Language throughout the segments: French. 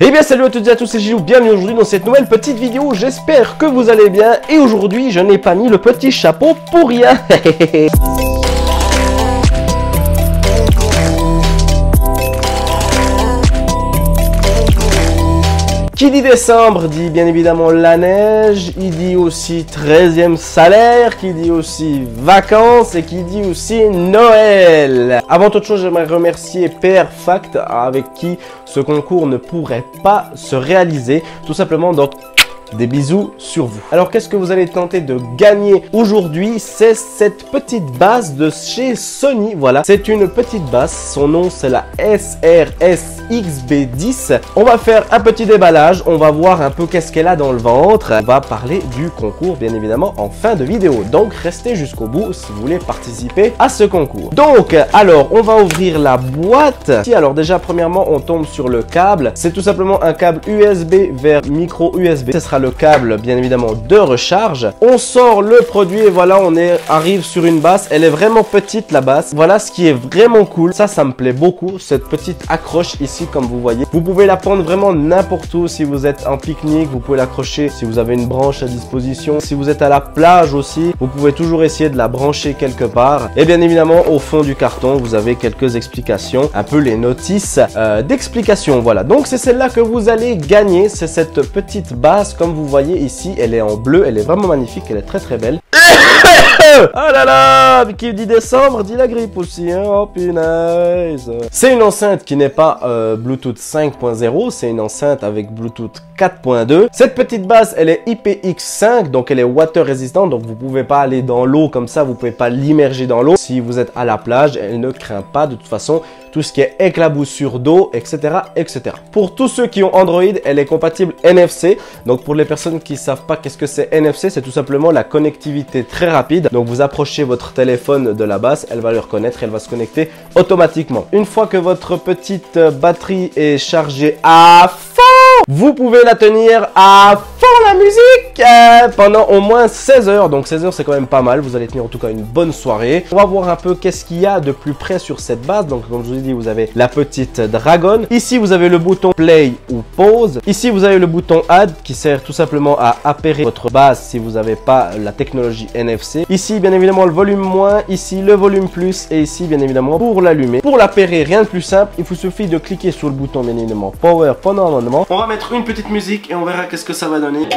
Eh bien salut à toutes et à tous, c'est Gilou, bienvenue aujourd'hui dans cette nouvelle petite vidéo, j'espère que vous allez bien. Et aujourd'hui je n'ai pas mis le petit chapeau pour rien. Qui dit décembre dit bien évidemment la neige, il dit aussi 13e salaire, qui dit aussi vacances et qui dit aussi Noël. Avant toute chose, j'aimerais remercier Perfect avec qui ce concours ne pourrait pas se réaliser. Tout simplement, donc des bisous sur vous. Alors qu'est-ce que vous allez tenter de gagner aujourd'hui? C'est cette petite basse de chez Sony. Voilà, c'est une petite basse. Son nom c'est la SRS-XB10. On va faire un petit déballage. On va voir un peu qu'est-ce qu'elle a dans le ventre. On va parler du concours bien évidemment en fin de vidéo. Donc restez jusqu'au bout si vous voulez participer à ce concours. Donc alors on va ouvrir la boîte. Alors déjà premièrement on tombe sur le câble. C'est tout simplement un câble USB vers micro USB. Ce sera le câble bien évidemment de recharge. On sort le produit et voilà, on arrive sur une basse. Elle est vraiment petite la basse. Voilà ce qui est vraiment cool. Ça me plaît beaucoup, cette petite accroche ici comme vous voyez. Vous pouvez la prendre vraiment n'importe où. Si vous êtes en pique-nique, vous pouvez l'accrocher si vous avez une branche à disposition. Si vous êtes à la plage aussi, vous pouvez toujours essayer de la brancher quelque part. Et bien évidemment au fond du carton vous avez quelques explications, un peu les notices d'explication. Voilà, donc c'est celle-là que vous allez gagner. C'est cette petite basse. Comme vous voyez ici, elle est en bleu, elle est vraiment magnifique, elle est très très belle. Oh là là, qui dit décembre dit la grippe aussi, hein. Oh punaise. C'est une enceinte qui n'est pas Bluetooth 5.0, c'est une enceinte avec Bluetooth 4.2. Cette petite basse, elle est IPX5, donc elle est water résistante, donc vous pouvez pas aller dans l'eau comme ça, vous pouvez pas l'immerger dans l'eau. Si vous êtes à la plage, elle ne craint pas de toute façon tout ce qui est éclaboussure d'eau, etc., etc. Pour tous ceux qui ont Android, elle est compatible NFC. Donc pour les personnes qui savent pas qu'est-ce que c'est NFC, c'est tout simplement la connectivité très rapide. Donc vous approchez votre téléphone de la basse, elle va le reconnaître, elle va se connecter automatiquement. Une fois que votre petite batterie est chargée à fond, vous pouvez la tenir à fond la musique pendant au moins 16 heures. Donc 16 heures c'est quand même pas mal, vous allez tenir en tout cas une bonne soirée. On va voir un peu qu'est-ce qu'il y a de plus près sur cette basse. Donc comme je vous ai dit, vous avez la petite Dragon. Ici vous avez le bouton play ou pause. Ici vous avez le bouton add qui sert tout simplement à appairer votre basse si vous n'avez pas la technologie NFC. Ici bien évidemment le volume moins, ici le volume plus et ici bien évidemment pour l'allumer. Pour l'appairer, rien de plus simple, il vous suffit de cliquer sur le bouton bien évidemment power pendant un moment. On va mettre une petite musique et on verra qu'est-ce que ça va donner.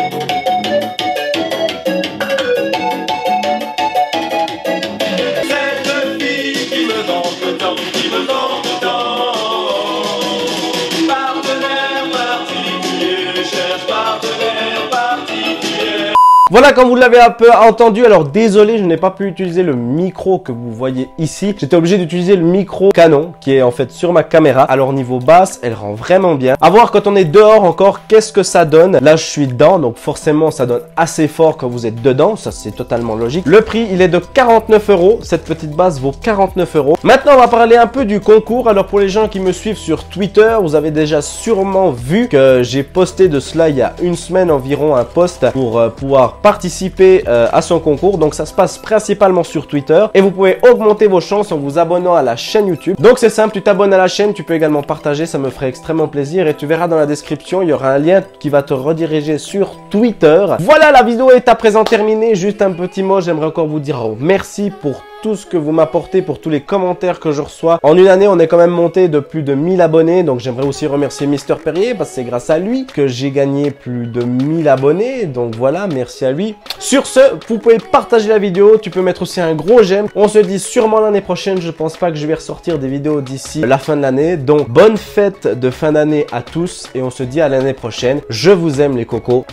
Voilà, comme vous l'avez un peu entendu, alors désolé, je n'ai pas pu utiliser le micro que vous voyez ici. J'étais obligé d'utiliser le micro Canon qui est en fait sur ma caméra. Alors niveau basse, elle rend vraiment bien. À voir quand on est dehors encore, qu'est-ce que ça donne. Là, je suis dedans, donc forcément, ça donne assez fort quand vous êtes dedans. Ça, c'est totalement logique. Le prix, il est de 49 €. Cette petite basse vaut 49 €. Maintenant, on va parler un peu du concours. Alors pour les gens qui me suivent sur Twitter, vous avez déjà sûrement vu que j'ai posté de cela il y a une semaine environ un post pour pouvoir participer à son concours. Donc ça se passe principalement sur Twitter et vous pouvez augmenter vos chances en vous abonnant à la chaîne YouTube. Donc c'est simple, tu t'abonnes à la chaîne, tu peux également partager, ça me ferait extrêmement plaisir et tu verras dans la description, il y aura un lien qui va te rediriger sur Twitter. Voilà, la vidéo est à présent terminée. Juste un petit mot, j'aimerais encore vous dire merci pour tout ce que vous m'apportez, pour tous les commentaires que je reçois. En une année, on est quand même monté de plus de 1000 abonnés. Donc j'aimerais aussi remercier Mister Perrier parce que c'est grâce à lui que j'ai gagné plus de 1000 abonnés. Donc voilà, merci à lui. Sur ce, vous pouvez partager la vidéo. Tu peux mettre aussi un gros j'aime. On se dit sûrement l'année prochaine. Je pense pas que je vais ressortir des vidéos d'ici la fin de l'année. Donc bonne fête de fin d'année à tous et on se dit à l'année prochaine. Je vous aime les cocos.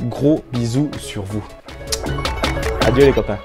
Gros bisous sur vous. Adieu les copains.